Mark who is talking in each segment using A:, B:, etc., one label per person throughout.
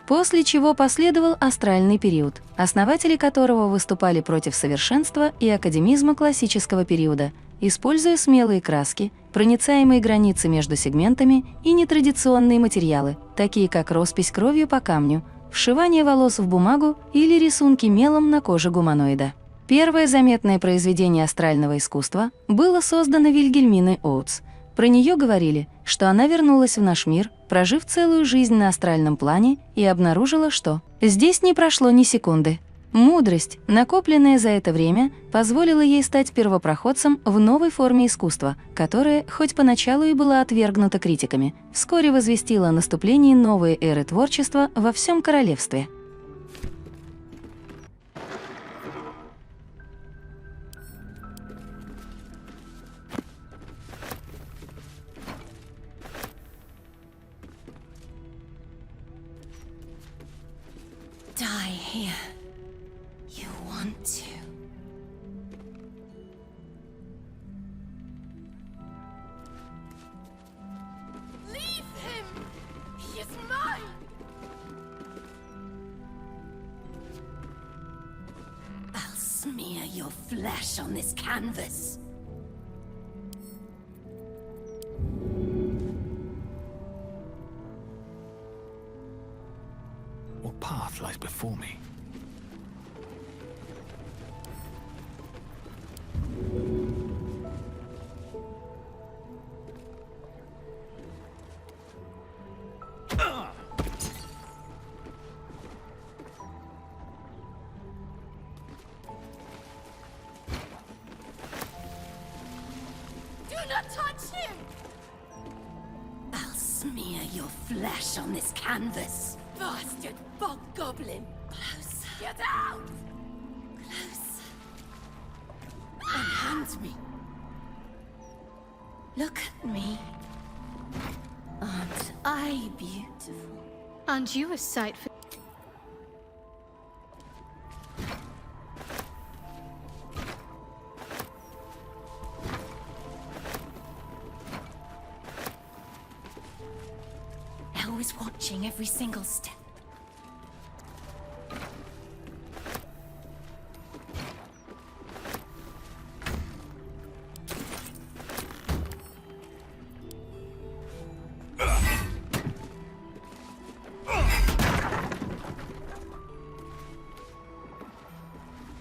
A: После чего последовал астральный период, основатели которого выступали против совершенства и академизма классического периода, используя смелые краски, проницаемые границы между сегментами и нетрадиционные материалы, такие как роспись кровью по камню, вшивание волос в бумагу или рисунки мелом на коже гуманоида. Первое заметное произведение астрального искусства было создано Вильгельминой Оутс. Про нее говорили, что она вернулась в наш мир, прожив целую жизнь на астральном плане, и обнаружила, что здесь не прошло ни секунды. Мудрость, накопленная за это время, позволила ей стать первопроходцем в новой форме искусства, которая, хоть поначалу и была отвергнута критиками, вскоре возвестила о наступлении новой эры творчества во всем королевстве.
B: Die here. You want to. Leave him! He is mine! I'll smear your flesh on this canvas.
C: What path lies before me?
B: Do not touch him! I'll smear your flesh on this canvas. Bastard bog-goblin! Closer! Get out! Closer! Unhand me! Look at me. Aren't I beautiful?
D: Aren't you a sight for...
B: Always watching every single step.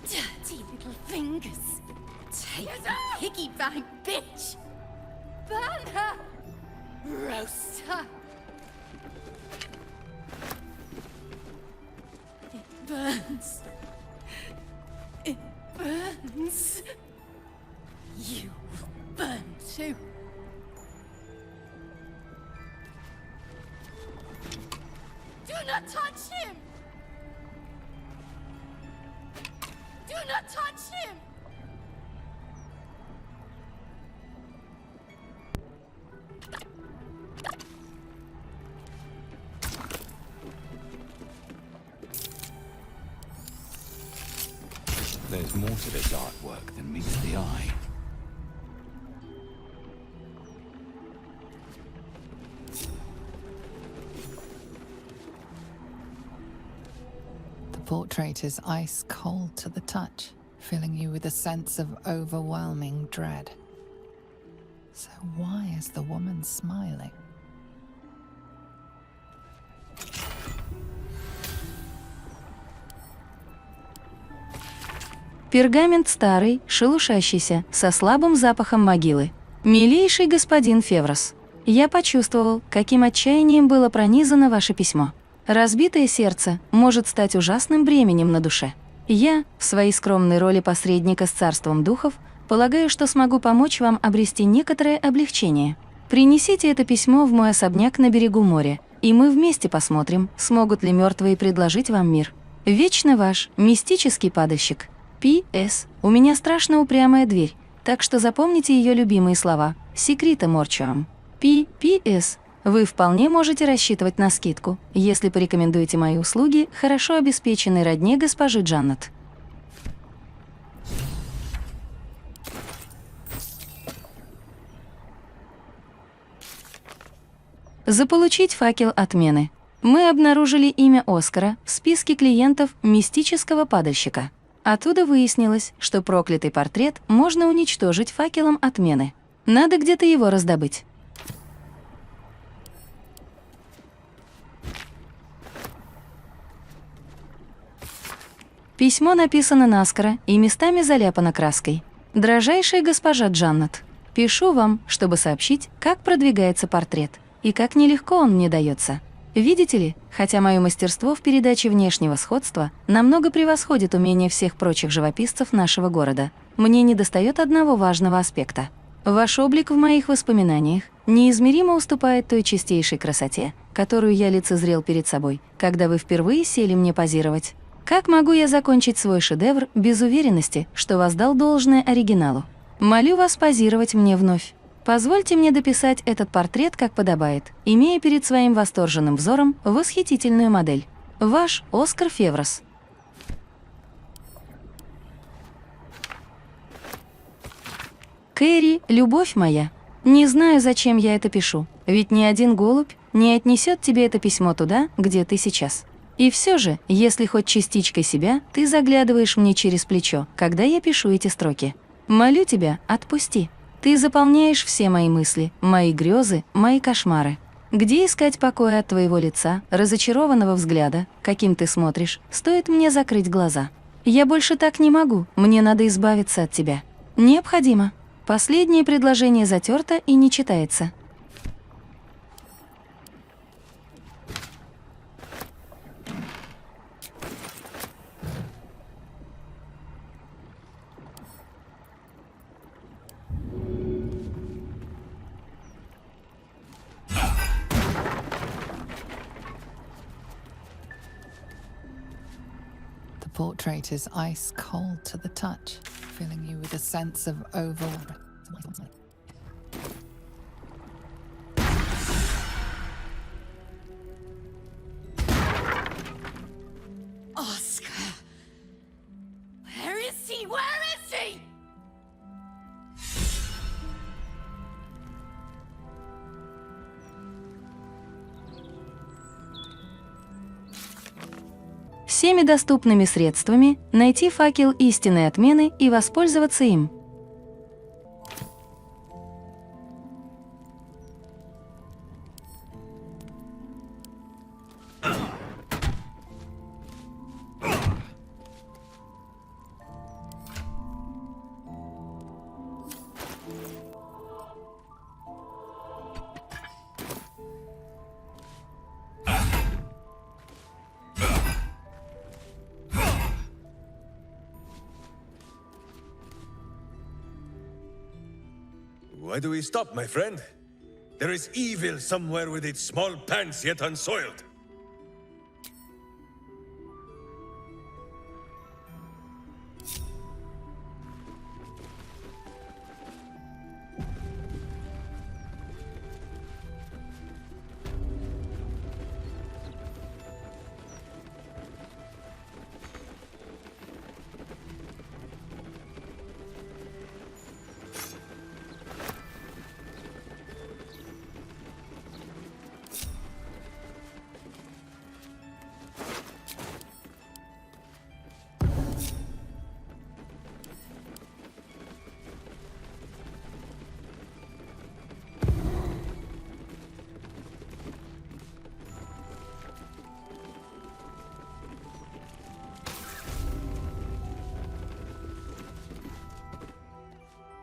B: Dirty little fingers. Take the piggy bank, bitch! Burn her! Roast her! It burns. It burns. You will burn too. Do not touch him! Do not touch him!
C: There's more to this artwork than meets the eye.
E: The portrait is ice cold to the touch, filling you with a sense of overwhelming dread. So why is the woman smiling?
A: Пергамент старый, шелушащийся, со слабым запахом могилы. «Милейший господин Феврос, я почувствовал, каким отчаянием было пронизано ваше письмо. Разбитое сердце может стать ужасным бременем на душе. Я, в своей скромной роли посредника с царством духов, полагаю, что смогу помочь вам обрести некоторое облегчение. Принесите это письмо в мой особняк на берегу моря, и мы вместе посмотрим, смогут ли мертвые предложить вам мир. Вечно ваш мистический падальщик. П.С. У меня страшно упрямая дверь, так что запомните ее любимые слова «Секрита морчуам». П.С. Вы вполне можете рассчитывать на скидку, если порекомендуете мои услуги хорошо обеспеченной родне госпожи Джаннет. Заполучить факел отмены. Мы обнаружили имя Оскара в списке клиентов мистического падальщика. Оттуда выяснилось, что проклятый портрет можно уничтожить факелом отмены. Надо где-то его раздобыть. Письмо написано наскоро и местами заляпано краской. «Дорожайшая госпожа Джаннет, пишу вам, чтобы сообщить, как продвигается портрет и как нелегко он мне дается. Видите ли, хотя мое мастерство в передаче внешнего сходства намного превосходит умение всех прочих живописцев нашего города, мне недостает одного важного аспекта. Ваш облик в моих воспоминаниях неизмеримо уступает той чистейшей красоте, которую я лицезрел перед собой, когда вы впервые сели мне позировать. Как могу я закончить свой шедевр без уверенности, что воздал должное оригиналу? Молю вас позировать мне вновь. Позвольте мне дописать этот портрет как подобает, имея перед своим восторженным взором восхитительную модель. Ваш Оскар Феврос». Кэрри, любовь моя, не знаю, зачем я это пишу, ведь ни один голубь не отнесет тебе это письмо туда, где ты сейчас. И все же, если хоть частичкой себя, ты заглядываешь мне через плечо, когда я пишу эти строки. Молю тебя, отпусти. Ты заполняешь все мои мысли, мои грезы, мои кошмары. Где искать покоя от твоего лица, разочарованного взгляда, каким ты смотришь, стоит мне закрыть глаза? Я больше так не могу, мне надо избавиться от тебя. Необходимо. Последнее предложение затерто и не читается.
E: The portrait is ice cold to the touch, filling you with a sense of overwhelming.
B: Oscar! Where is he? Where is he?
A: Всеми доступными средствами найти факел истинной отмены и воспользоваться им.
F: Why do we stop, my friend? There is evil somewhere with its small pants yet unsoiled.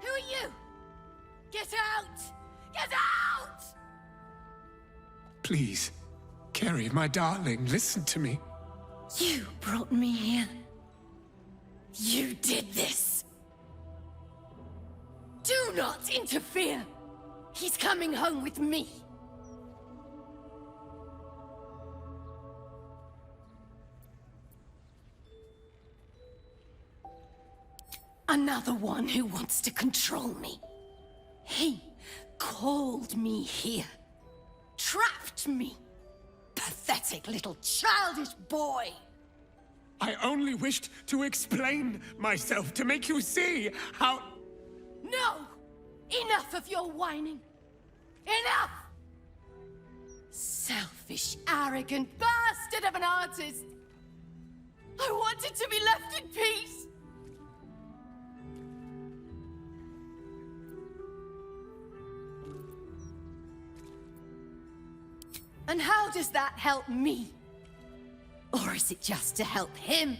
B: Who are you? Get out! Get out!
G: Please, Carrie, my darling, listen to me.
B: You brought me here. You did this. Do not interfere. He's coming home with me. Another one who wants to control me. He called me here. Trapped me. Pathetic little childish boy.
G: I only wished to explain myself to make you see how...
B: No! Enough of your whining. Enough! Selfish, arrogant bastard of an artist! I wanted to be left in peace! And how does that help me? Or is it just to help him?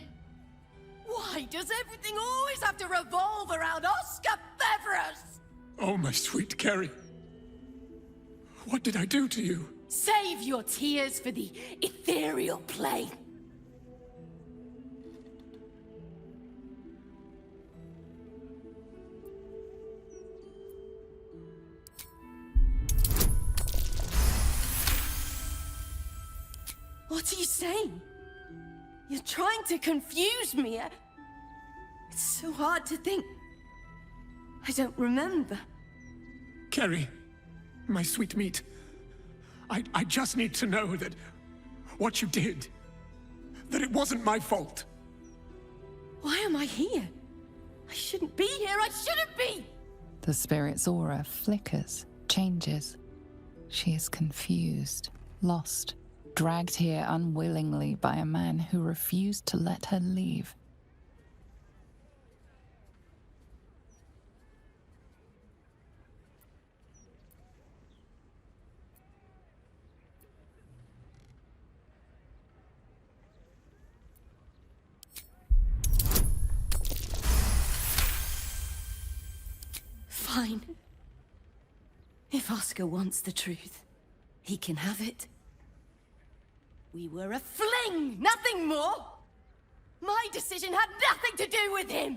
B: Why does everything always have to revolve around Oscar Beverus?
G: Oh, my sweet Carrie. What did I do to you?
B: Save your tears for the ethereal plane. What are you saying? You're trying to confuse me. It's so hard to think. I don't remember.
G: Carrie, my sweet meat. I just need to know that what you did, that it wasn't my fault.
B: Why am I here? I shouldn't be here. I shouldn't be!
E: The spirit's aura flickers, changes. She is confused, lost, dragged here unwillingly by a man who refused to let her leave.
B: Fine. If Oscar wants the truth, he can have it. We were a fling, nothing more! My decision had nothing to do with him!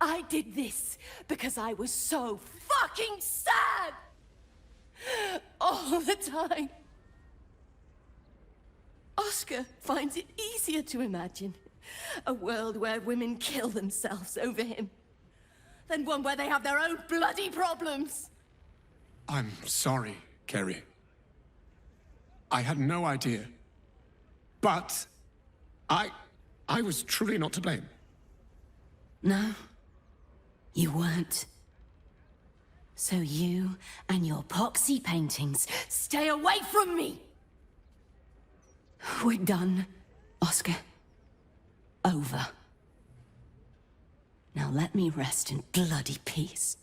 B: I did this because I was so fucking sad! All the time. Oscar finds it easier to imagine a world where women kill themselves over him than one where they have their own bloody problems.
G: I'm sorry, Carrie. I had no idea. But I was truly not to blame.
B: No, you weren't. So you and your poxy paintings stay away from me! We're done, Oscar. Over. Now let me rest in bloody peace.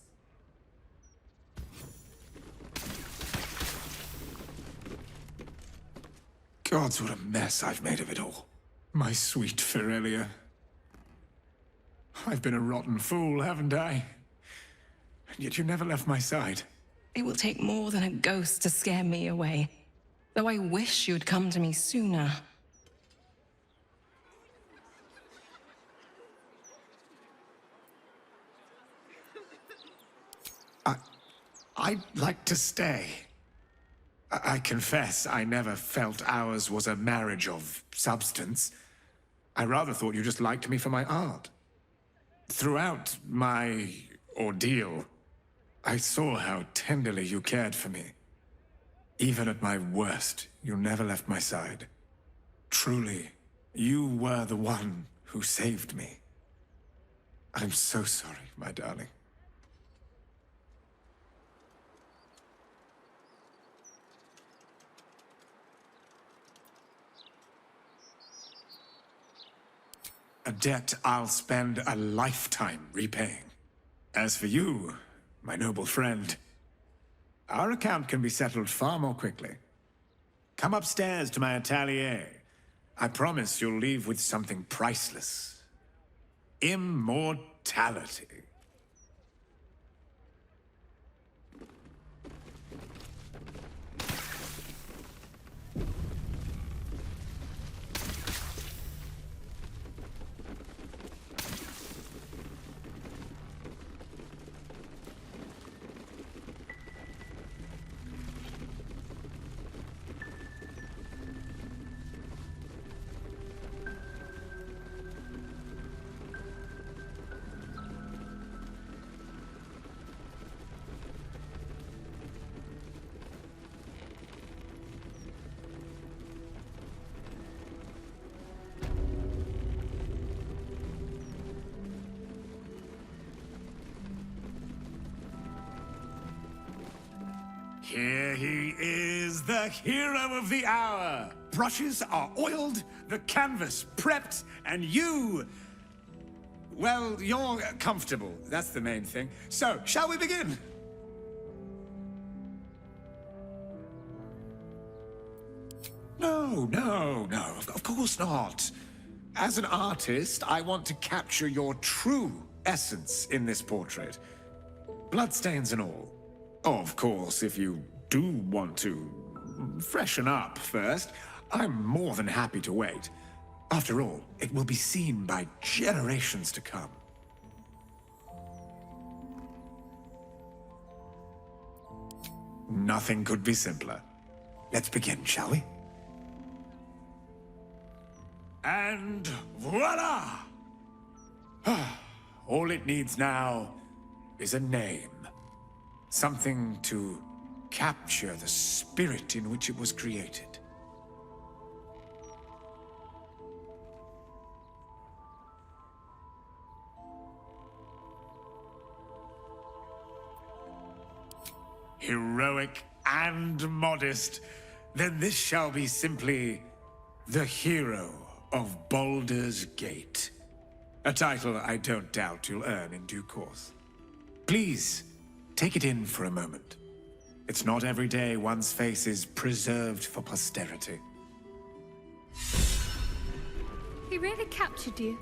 G: Gods, what a mess I've made of it all. My sweet Ferelia. I've been a rotten fool, haven't I? And yet you never left my side.
H: It will take more than a ghost to scare me away. Though I wish you'd come to me sooner.
G: I'd like to stay. I confess I never felt ours was a marriage of substance. I rather thought you just liked me for my art. Throughout my ordeal, I saw how tenderly you cared for me. Even at my worst, you never left my side. Truly, you were the one who saved me. I'm so sorry, my darling. A debt I'll spend a lifetime repaying. As for you, my noble friend, our account can be settled far more quickly. Come upstairs to my atelier. I promise you'll leave with something priceless. Immortality. Here he is, is the hero of the hour. Brushes are oiled, the canvas prepped, and you... well, you're comfortable. That's the main thing. So, shall we begin? No, of course not. As an artist, I want to capture your true essence in this portrait. Bloodstains and all. Oh, of course, if you do want to freshen up first, I'm more than happy to wait. After all, it will be seen by generations to come. Nothing could be simpler. Let's begin, shall we? And voila! All it needs now is a name. Something to capture the spirit in which it was created. Heroic and modest, then this shall be simply the hero of Baldur's Gate. A title I don't doubt you'll earn in due course. Please, take it in for a moment. It's not every day one's face is preserved for posterity.
D: He really captured you.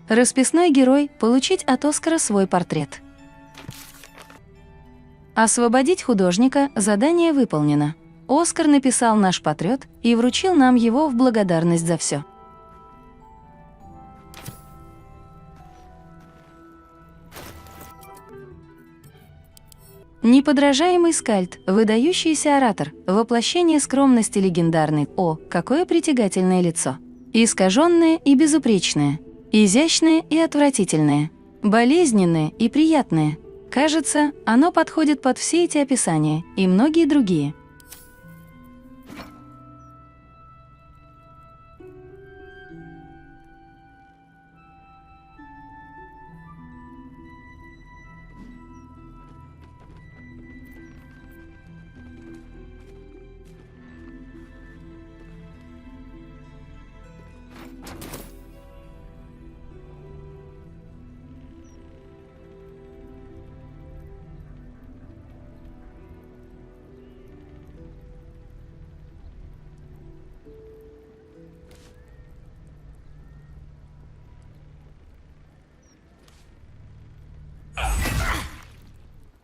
A: Расписной герой получить от Оскара свой портрет. Освободить художника, задание выполнено. Оскар написал наш портрет и вручил нам его в благодарность за все. Неподражаемый скальд, выдающийся оратор, воплощение скромности легендарный. О, какое притягательное лицо! Искаженное и безупречное, изящное и отвратительное, болезненное и приятное. Кажется, оно подходит под все эти описания и многие другие.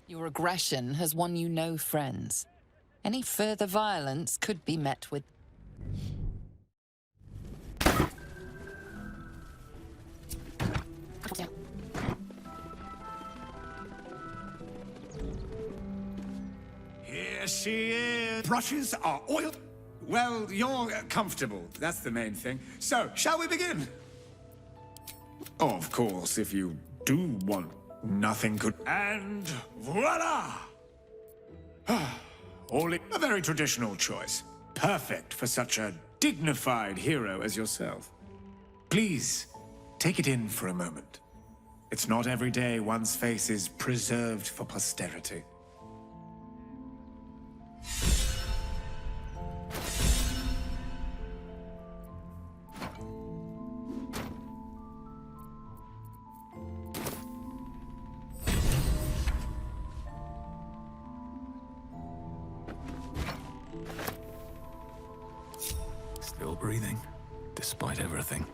E: Your aggression has won you no friends. Any further violence could be met with...
G: Here she is. Brushes are oiled. Well, you're comfortable. That's the main thing. So, shall we begin? Oh, of course, if you do want... Nothing could... And voila! A very traditional choice. Perfect for such a dignified hero as yourself. Please, take it in for a moment. It's not every day one's face is preserved for posterity.
C: Still breathing, despite everything.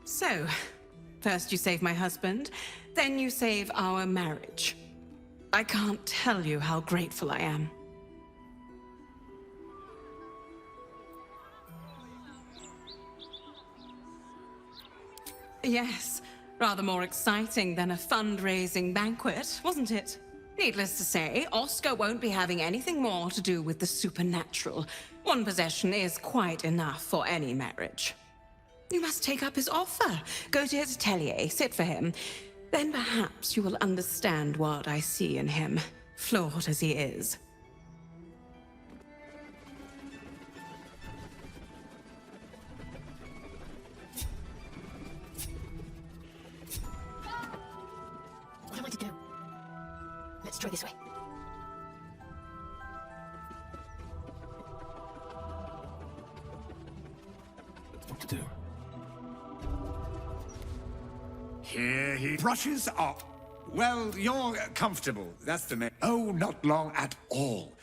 H: So, first you save my husband, then you save our marriage. I can't tell you how grateful I am. Yes, rather more exciting than a fundraising banquet, wasn't it? Needless to say, Oscar won't be having anything more to do with the supernatural. One possession is quite enough for any marriage. You must take up his offer. Go to his atelier, sit for him. Then perhaps you will understand what I see in him, flawed as he is.
B: What am I to do? Let's try this way.
C: What to do?
G: Here he brushes up. Well, you're comfortable. That's the main. Oh, not long at all.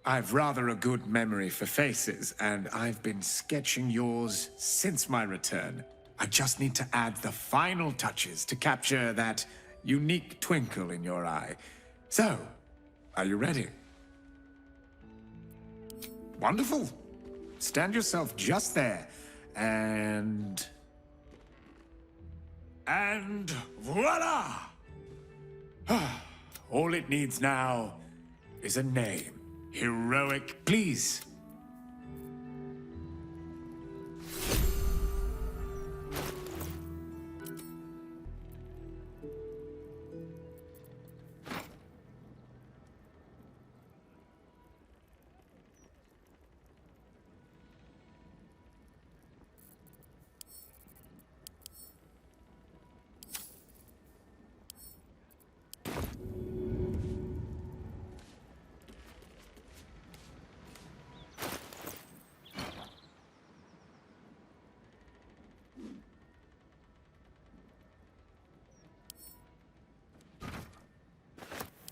G: I've rather a good memory for faces, and I've been sketching yours since my return. I just need to add the final touches to capture that unique twinkle in your eye. So, are you ready? Wonderful. Stand yourself just there, and voila! All it needs now is a name. Heroic, please.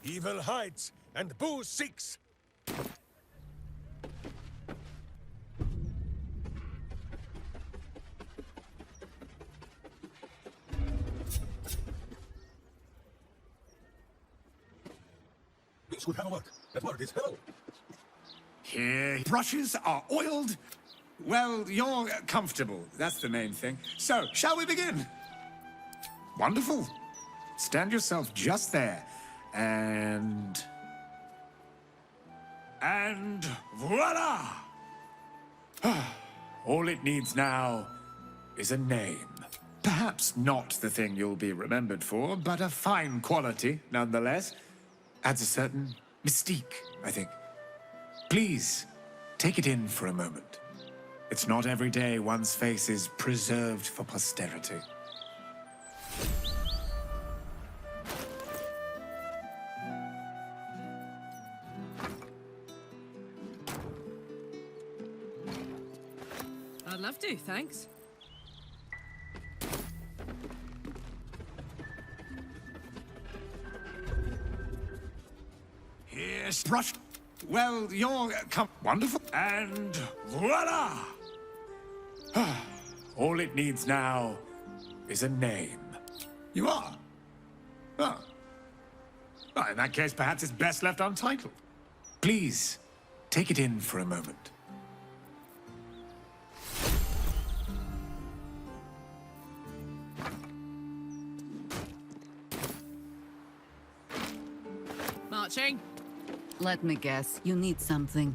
F: Evil hides and Boo seeks.
C: This could have a work. That word is hello.
G: Here, brushes are oiled. Well, you're comfortable. That's the main thing. So, shall we begin? Wonderful. Stand yourself just there, and voila! All it needs now is a name. Perhaps not the thing you'll be remembered for, but a fine quality nonetheless. Adds a certain mystique, I think. Please, take it in for a moment. It's not every day one's face is preserved for posterity.
B: I'd love to, thanks.
G: Here's brush. Well, you're wonderful, and voila! All it needs now is a name. You are? Oh. Well, in that case, perhaps it's best left untitled. Please, take it in for a moment.
B: Marching.
I: Let me guess, you need something.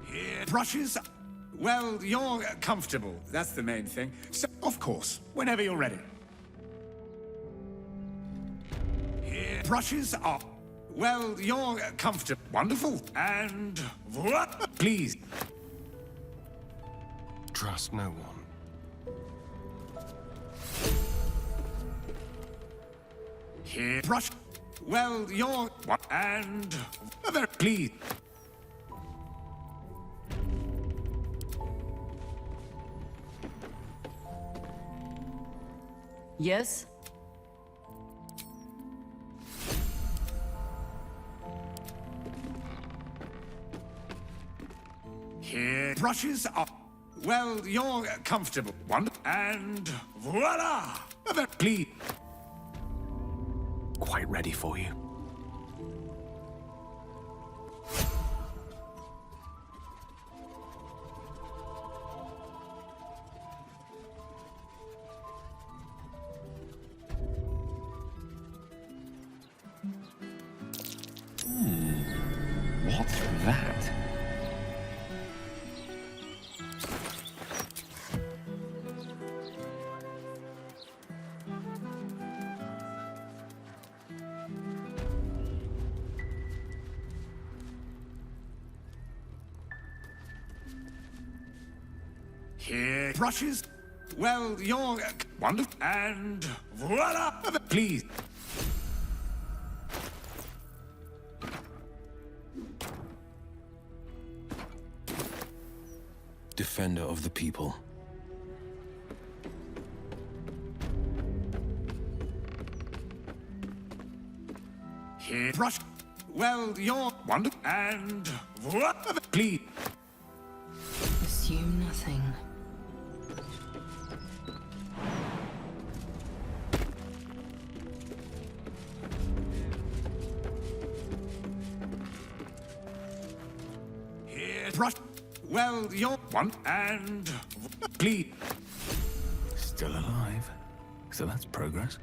G: Here, brushes. Well, you're comfortable. That's the main thing. So, of course, whenever you're ready. Here, brushes are. Well, you're comfortable. Wonderful. And what? Please.
F: Trust no one.
G: Here, brush. Well, you're. And. Please.
I: Yes?
G: Here, brushes are. Well, you're comfortable. And voila! Please.
C: Quite ready for you.
J: What's that?
G: Here, brushes. Well, you're wonderful. And voila! Please.
C: Defender of the people.
G: Here, brush. Well, you're wonderful. And voila! Please.
H: Assume nothing.
G: Here, brush. Well, you're one and please.
C: Still alive. So that's progress.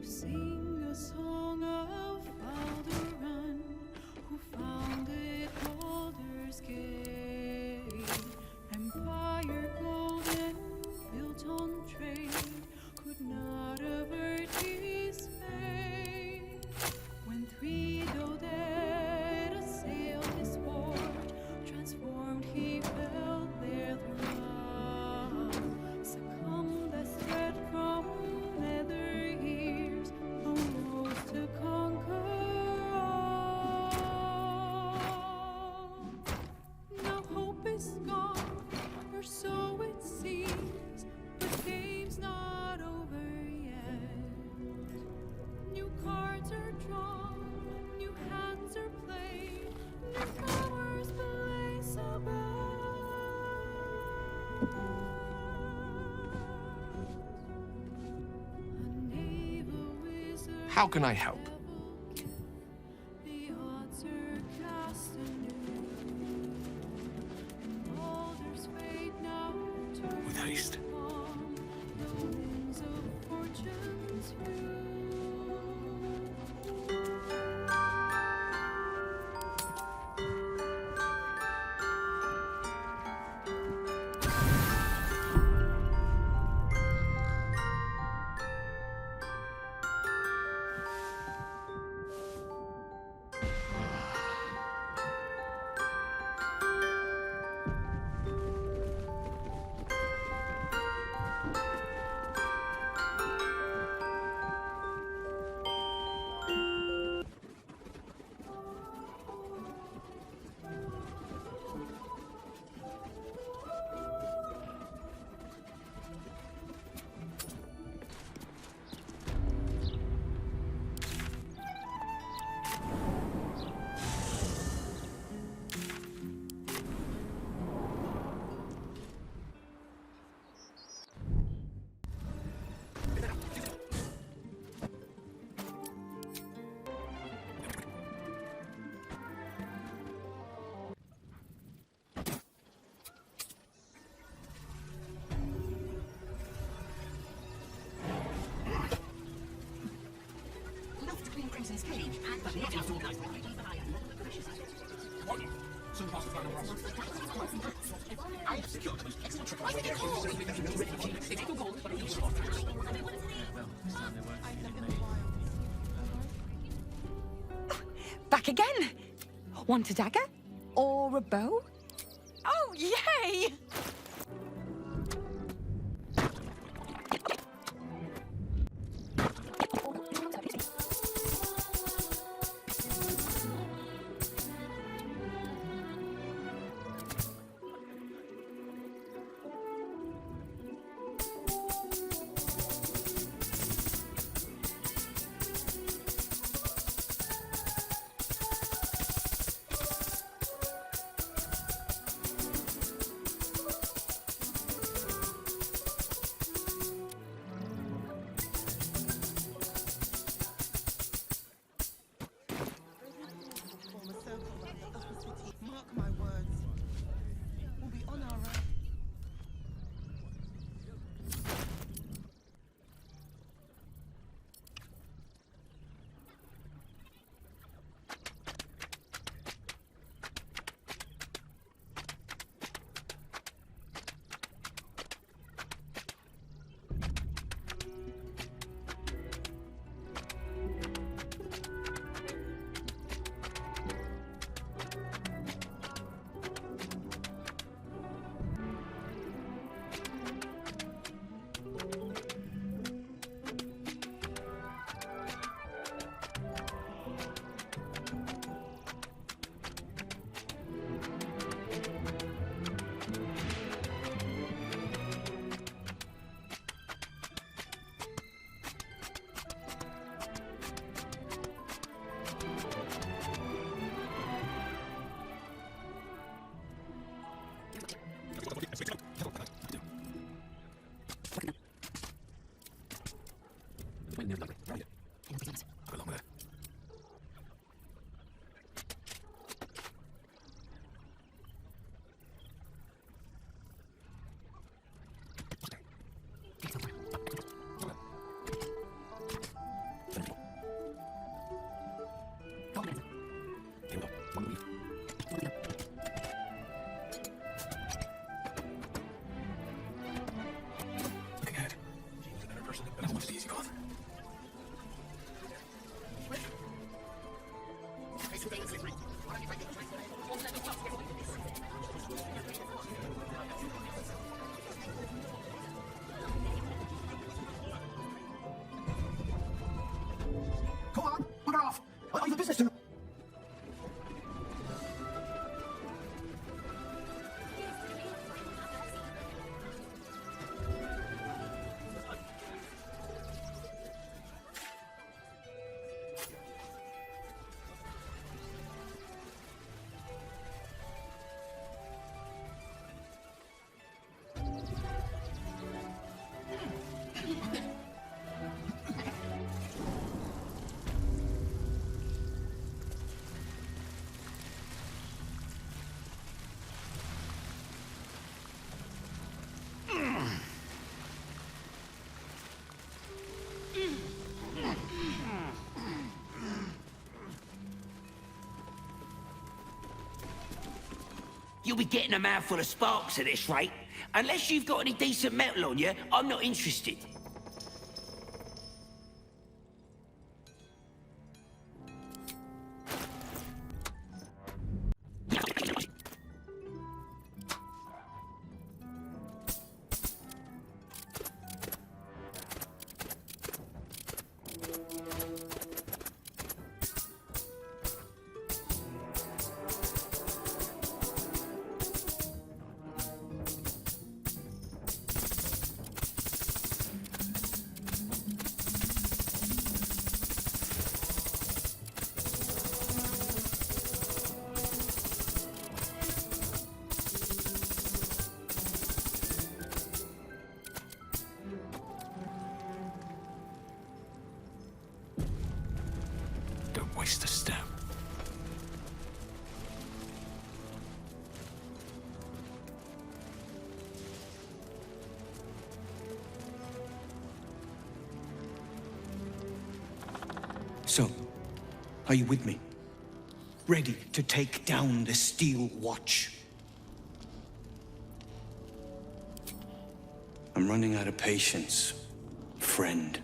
B: Sing a song of Baldur, who founded Baldur's Gate. Empire golden, built on trade, could not avert his fate. When three dead assailed his fort, transformed he fell there throughout. Succumbed as threat from nether years, arose to conquer all. Now hope is gone, or so it seems, but game's not over yet. New cards are drawn, new hands are played, new flowers blaze above. A naval wizard
G: How can I help?
B: the odds are cast anew, and Baldur's fate now turns
C: With haste.
B: upon the winds of fortune's view.
J: Back again. Want a dagger? Or a bow? Oh, yay!
K: You'll be getting a mouthful of sparks at this rate. Unless you've got any decent metal on you, I'm not interested.
G: Waste a step.
K: So, are you with me? Ready to take down the Steel Watch? I'm I'm running out of patience, friend.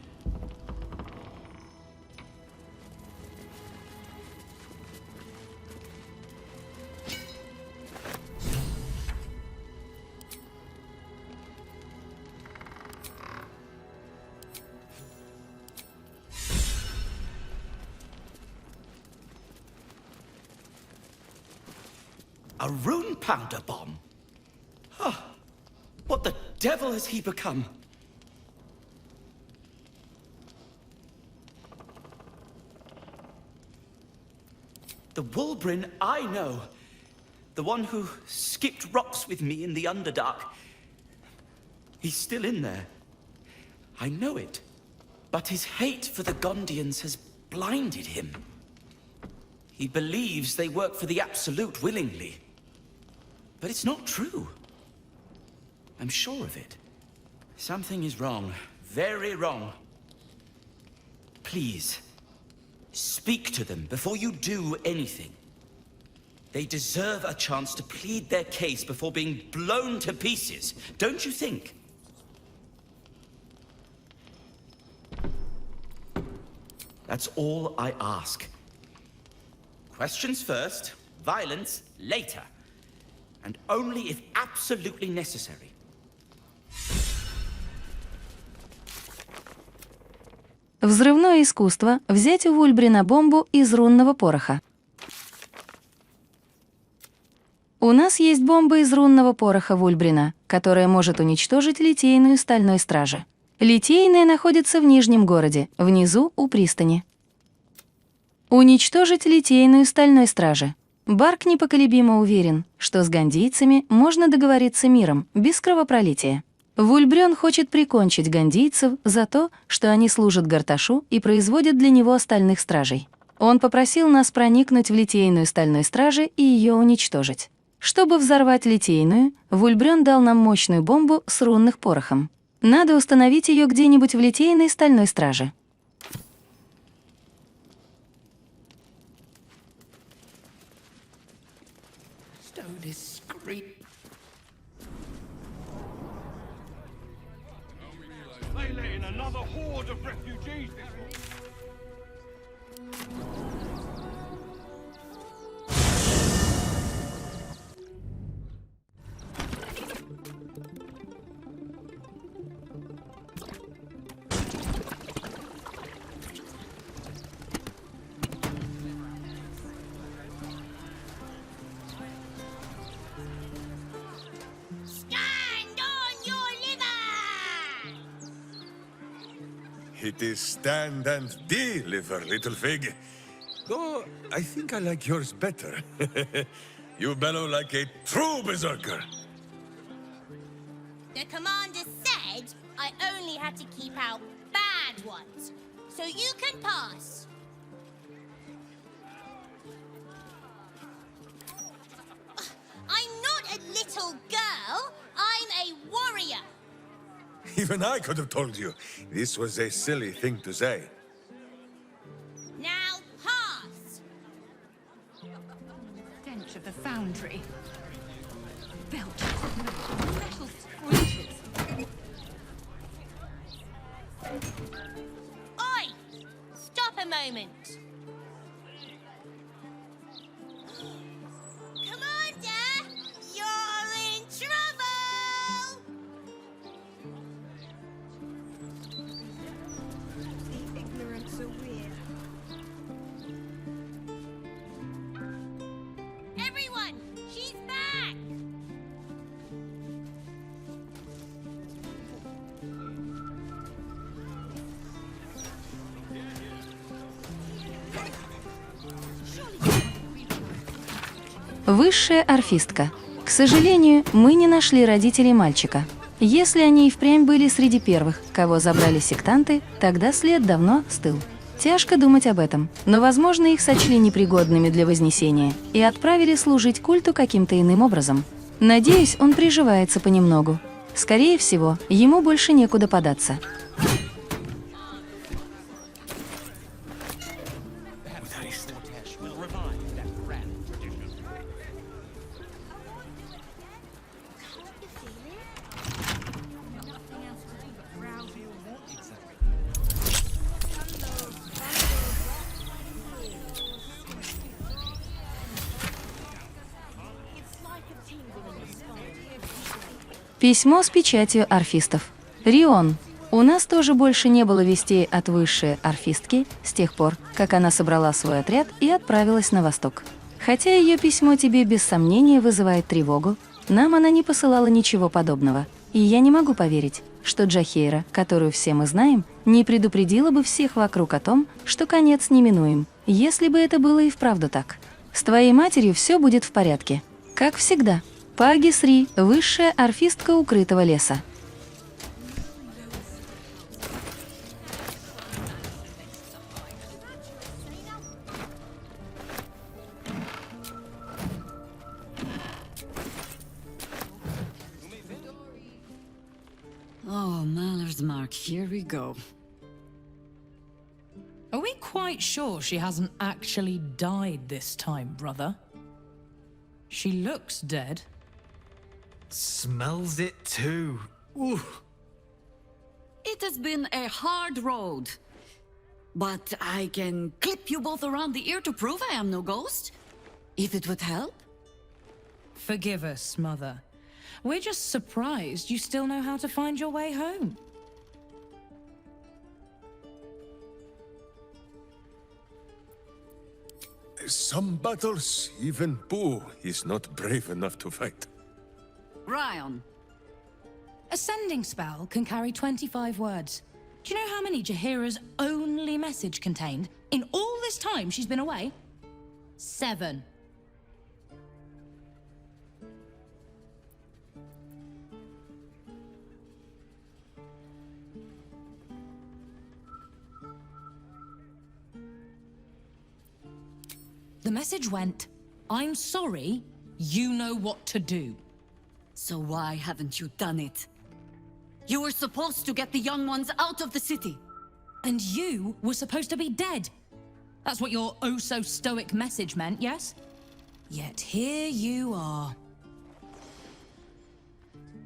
L: A rune powder bomb? Huh. What the devil has he become? The Wulbrin I know. The one who skipped rocks with me in the Underdark. He's still in there. I know it. But his hate for the Gondians has blinded him. He believes they work for the Absolute willingly. But it's not true. I'm sure of it. Something is wrong. Very wrong. Please, speak to them before you do anything. They deserve a chance to plead their case before being blown to pieces, don't you think? That's all I ask. Questions first, violence later. And only if absolutely necessary.
A: Взрывное искусство – взять у Вульбрина бомбу из рунного пороха. У нас есть бомба из рунного пороха Вульбрина, которая может уничтожить литейную стальной стражи. Литейная находится в Нижнем городе, внизу у пристани. Уничтожить литейную стальной стражи. Барк непоколебимо уверен, что с гандийцами можно договориться миром, без кровопролития. Вульбрён хочет прикончить гандийцев за то, что они служат Гарташу и производят для него остальных стражей. Он попросил нас проникнуть в литейную стальной страже и ее уничтожить. Чтобы взорвать литейную, Вульбрён дал нам мощную бомбу с рунных порохом. Надо установить ее где-нибудь в литейной стальной страже.
C: They let in another horde of refugees this morning.
F: It is stand and deliver, little fig. Though I think I like yours better. You bellow like a true berserker.
B: The commander said I only had to keep out bad ones, so you can pass. I'm not a little girl, I'm a warrior.
F: Even I could have told you this was a silly thing to say.
B: Now pass.
D: Stench of the foundry. Belch, metal screeches.
B: Oi! Stop a moment. Commander, you're in trouble! The ignorance are weird. Everyone, she's back!
A: Высшая орфистка. К сожалению, мы не нашли родителей мальчика. Если они и впрямь были среди первых, кого забрали сектанты, тогда след давно стыл. Тяжко думать об этом, но, возможно, их сочли непригодными для вознесения и отправили служить культу каким-то иным образом. Надеюсь, он приживается понемногу. Скорее всего, ему больше некуда податься. Письмо с печатью орфистов. Рион. У нас тоже больше не было вестей от высшей орфистки с тех пор, как она собрала свой отряд и отправилась на восток. Хотя ее письмо тебе без сомнения вызывает тревогу, нам она не посылала ничего подобного. И я не могу поверить, что Джахейра, которую все мы знаем, не предупредила бы всех вокруг о том, что конец неминуем, если бы это было и вправду так. С твоей матерью все будет в порядке. Как всегда. Паги-Сри, высшая орфистка укрытого леса.
I: Oh, Mallard's mark, here we go.
M: Are we quite sure she hasn't actually died this time, brother? She looks dead.
N: Smells it too. Ooh.
I: It has been a hard road. But I can clip you both around the ear to prove I am no ghost. If it would help.
M: Forgive us, Mother. We're just surprised you still know how to find your way home.
F: Some battles, even Pooh is not brave enough to fight.
I: Ryan.
M: A spell can carry 25 words. Do you know how many Jaheira's only message contained in all this time she's been away? 7. The message went, I'm sorry, you know what to do.
I: So why haven't you done it? You were supposed to get the young ones out of the city.
M: And you were supposed to be dead. That's what your oh-so-stoic message meant, yes? Yet here you are.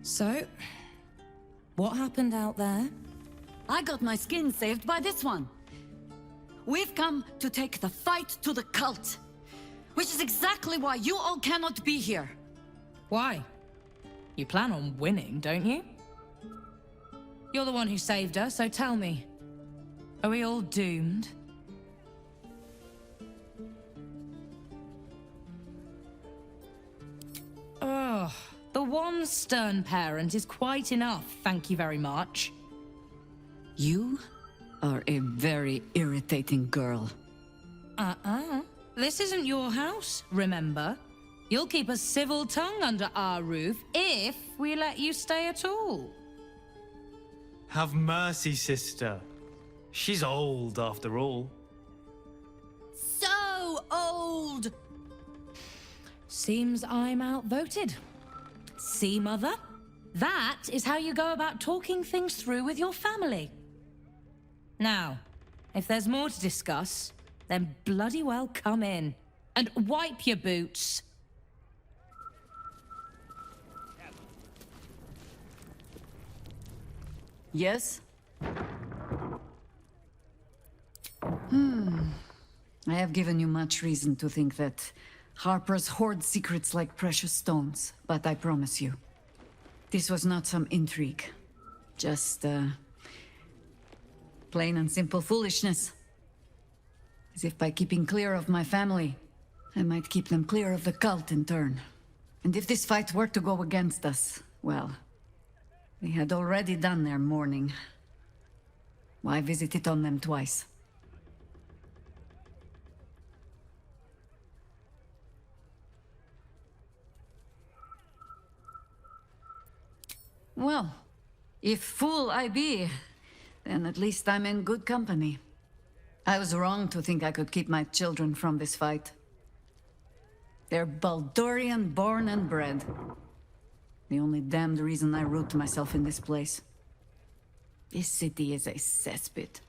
M: So, what happened out there?
I: I got my skin saved by this one. We've come to take the fight to the cult. Which is exactly why you all cannot be here.
M: Why? You plan on winning, don't you? You're the one who saved us, so tell me. Are we all doomed? Oh, the one stern parent is quite enough, thank you very much.
I: You are a very irritating girl.
M: This isn't your house, remember? You'll keep a civil tongue under our roof if we let you stay at all.
N: Have mercy, sister. She's old after all.
B: So old!
M: Seems I'm outvoted. See, Mother? That is how you go about talking things through with your family. Now, if there's more to discuss, then bloody well come in. And wipe your boots.
I: Yes? I have given you much reason to think that Harper's hoard secrets like precious stones, but I promise you, this was not some intrigue. Just, plain and simple foolishness. As if by keeping clear of my family, I might keep them clear of the cult in turn. And if this fight were to go against us, well, they had already done their mourning. Why visit it on them twice? Well, if fool I be, then at least I'm in good company. I was wrong to think I could keep my children from this fight. They're Baldurian born and bred. The only damned reason I root myself in this place. This city is a cesspit.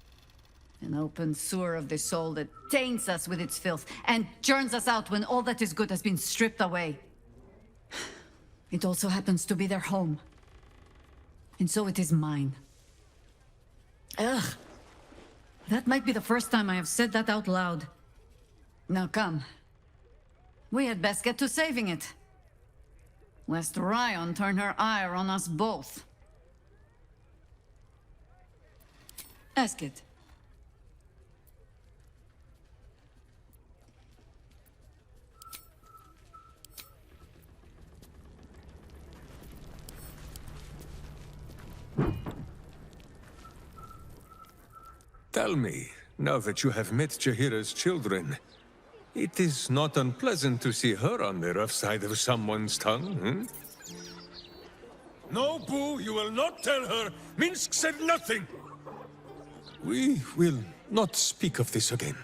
I: An open sewer of the soul that taints us with its filth and churns us out when all that is good has been stripped away. It also happens to be their home. And so it is mine. Ugh. That might be the first time I have said that out loud. Now come. We had best get to saving it. lest Ryan turn her ire on us both. Ask it.
F: Tell me, now that you have met Jahira's children, it is not unpleasant to see her on the rough side of someone's tongue, hmm? No, Boo, you will not tell her. Minsk said nothing. We will not speak of this again.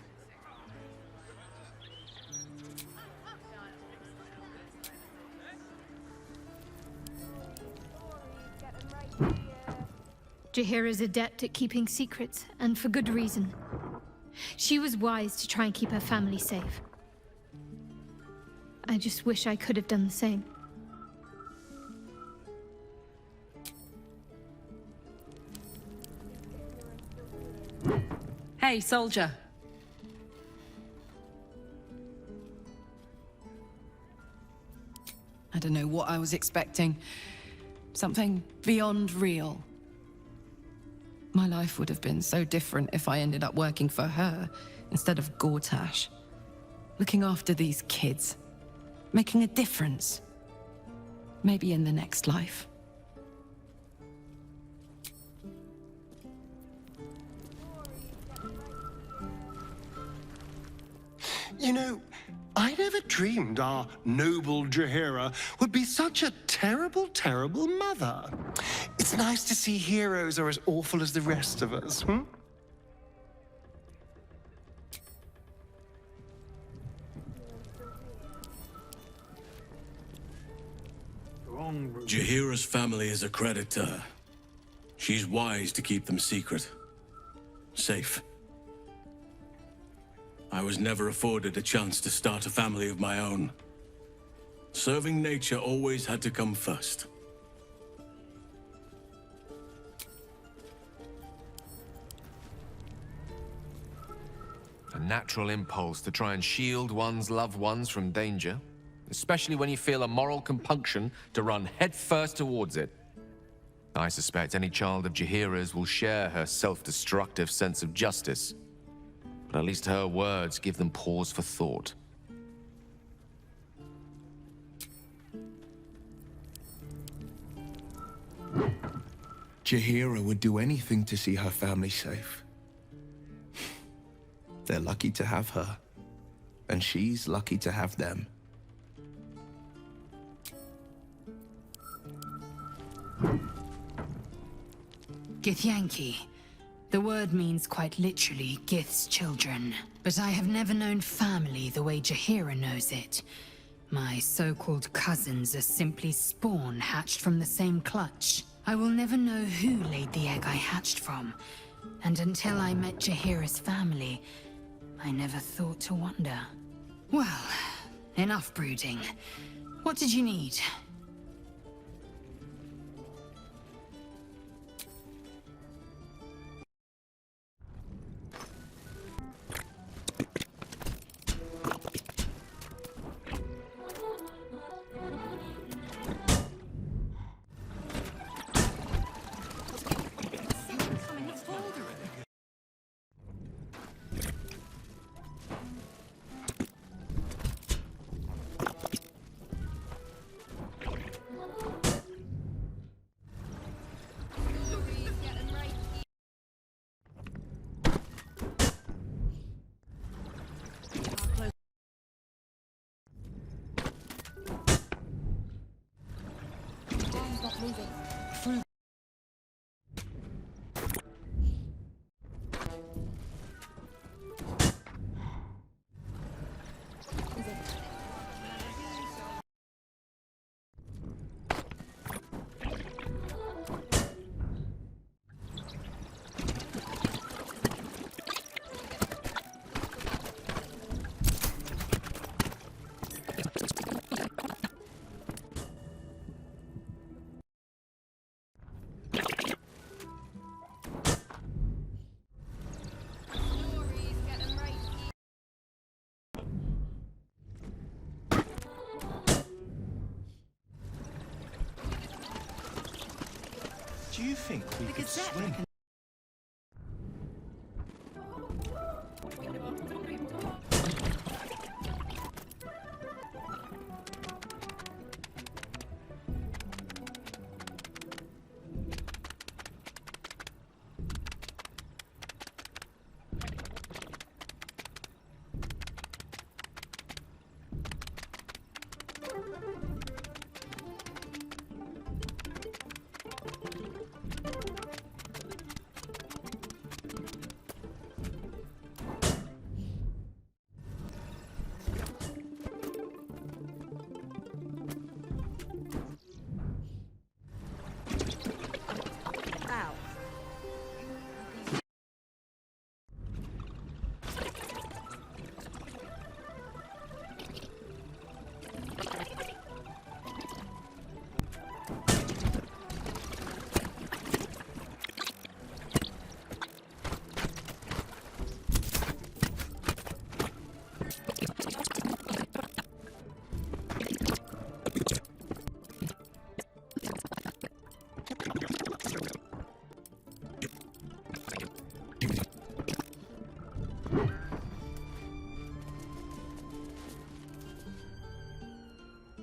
O: Jahira's adept at keeping secrets, and for good reason. She was wise to try and keep her family safe. I just wish I could have done the same.
M: Hey, soldier.
P: I don't know what I was expecting. Something beyond real. My life would have been so different if I ended up working for her instead of Gortash. Looking after these kids. Making a difference. Maybe in the next life.
Q: You know, I never dreamed our noble Jahira would be such a terrible, terrible mother. It's nice to see heroes are as awful as the rest of us, hmm?
R: Jahira's family is a credit to her. She's wise to keep them secret. Safe. I was never afforded a chance to start a family of my own. Serving nature always had to come first.
S: A natural impulse to try and shield one's loved ones from danger, especially when you feel a moral compunction to run headfirst towards it. I suspect any child of Jahira's will share her self-destructive sense of justice. But at least her words give them pause for thought.
K: Jahira would do anything to see her family safe. They're lucky to have her, and she's lucky to have them.
T: Githyanki. The word means quite literally Gith's children. But I have never known family the way Jahira knows it. My so-called cousins are simply spawn hatched from the same clutch. I will never know who laid the egg I hatched from. And until I met Jahira's family, I never thought to wonder. Well, enough brooding. What did you need?
K: Do you think we could swim?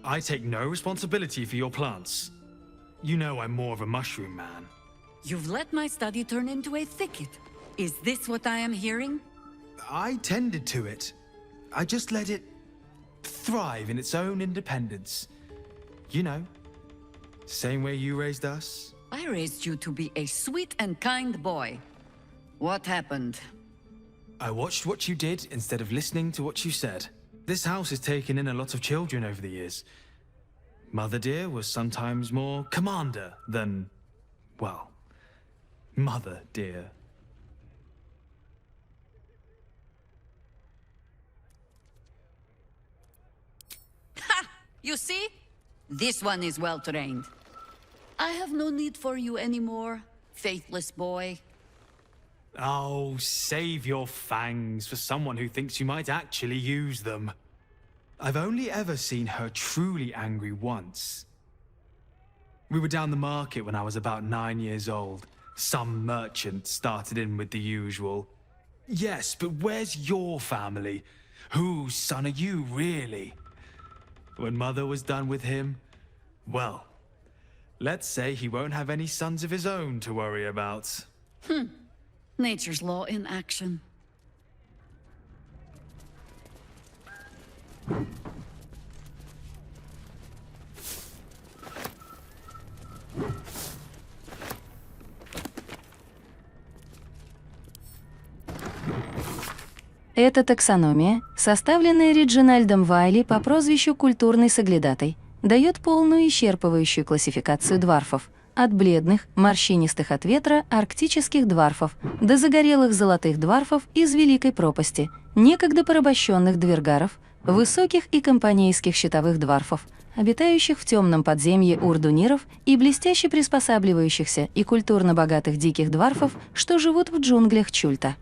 N: I take no responsibility for your plants. You know I'm more of a mushroom man.
I: You've let my study turn into a thicket. Is this what I am hearing?
N: I tended to it. I just let it thrive in its own independence. You know, same way you raised us.
I: I raised you to be a sweet and kind boy. What happened?
N: I watched what you did instead of listening to what you said. This house has taken in a lot of children over the years. Mother dear was sometimes more commander than, well, mother dear.
I: Ha! You see? This one is well trained. I have no need for you anymore, faithless boy.
N: Oh, save your fangs for someone who thinks you might actually use them. I've only ever seen her truly angry once. We were down the market when I was about 9 years old. Some merchant started in with the usual. Yes, but where's your family? Whose son are you, really? When Mother was done with him, well, let's say he won't have any sons of his own to worry about.
I: Nature's law in action.
A: Это таксономия, составленная Реджинальдом Вайли по прозвищу «Культурный соглядатай», дает полную исчерпывающую классификацию дварфов, от бледных, морщинистых от ветра арктических дварфов до загорелых золотых дварфов из Великой пропасти, некогда порабощенных двергаров, высоких и компанейских щитовых дварфов, обитающих в темном подземье урдуниров и блестяще приспосабливающихся и культурно богатых диких дварфов, что живут в джунглях Чульта.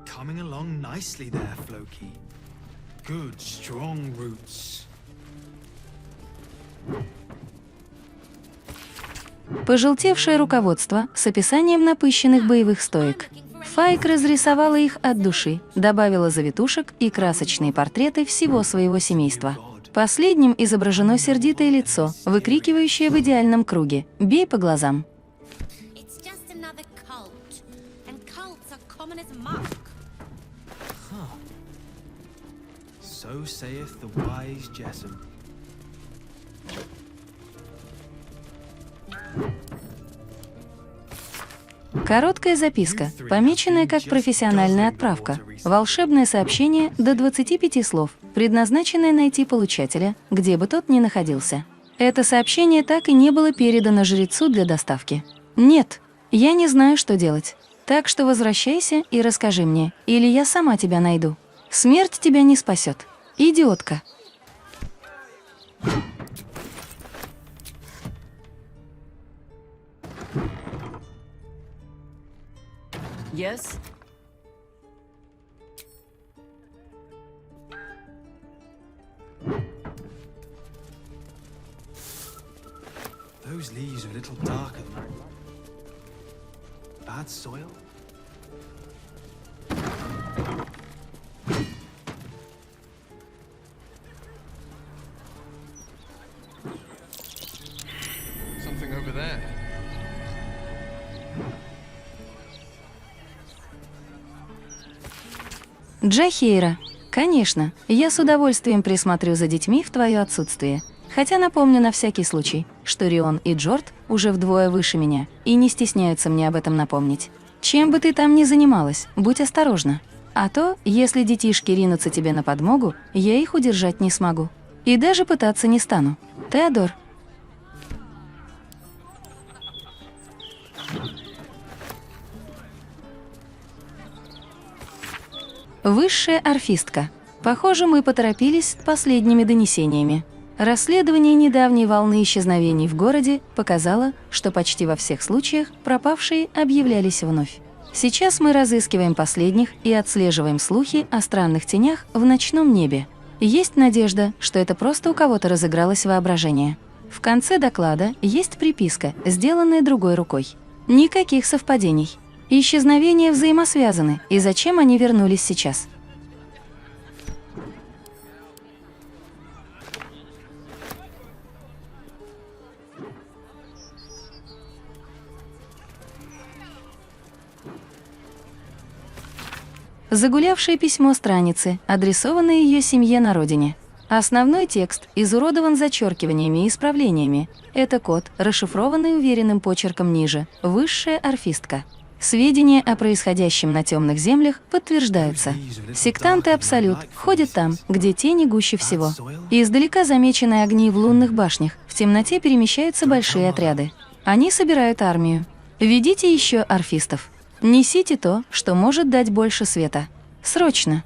N: Coming along nicely there, Floki. Good, strong roots.
A: Пожелтевшее руководство с описанием напыщенных боевых стоек. Файк разрисовала их от души, добавила завитушек и красочные портреты всего своего семейства. Последним изображено сердитое лицо, выкрикивающее в идеальном круге «Бей по глазам».
N: So saith the wise Jessam.
A: Короткая записка, помеченная как профессиональная отправка, волшебное сообщение до 25 слов, предназначенное найти получателя, где бы тот ни находился. Это сообщение так и не было передано жрецу для доставки. Нет, я не знаю, что делать. Так что возвращайся и расскажи мне, или я сама тебя найду. Смерть тебя не спасет. Идиотка.
I: Yes?
N: Those leaves are a little darker than bad soil?
S: Something over there.
A: Джахейра. Конечно, я с удовольствием присмотрю за детьми в твое отсутствие. Хотя напомню на всякий случай, что Рион и Джорд уже вдвое выше меня и не стесняются мне об этом напомнить. Чем бы ты там ни занималась, будь осторожна. А то, если детишки ринутся тебе на подмогу, я их удержать не смогу. И даже пытаться не стану. Теодор. Высшая орфистка. Похоже, мы поторопились с последними донесениями. Расследование недавней волны исчезновений в городе показало, что почти во всех случаях пропавшие объявлялись вновь. Сейчас мы разыскиваем последних и отслеживаем слухи о странных тенях в ночном небе. Есть надежда, что это просто у кого-то разыгралось воображение. В конце доклада есть приписка, сделанная другой рукой. Никаких совпадений. Исчезновения взаимосвязаны, и зачем они вернулись сейчас? Загулявшее письмо страницы, адресованное ее семье на родине. Основной текст изуродован зачеркиваниями и исправлениями. Это код, расшифрованный уверенным почерком ниже. Высшая орфистка. Сведения о происходящем на темных землях подтверждаются. Сектанты Абсолют ходят там, где тени гуще всего. Издалека замечены огни в лунных башнях. В темноте перемещаются большие отряды. Они собирают армию. Ведите еще орфистов. Несите то, что может дать больше света. Срочно!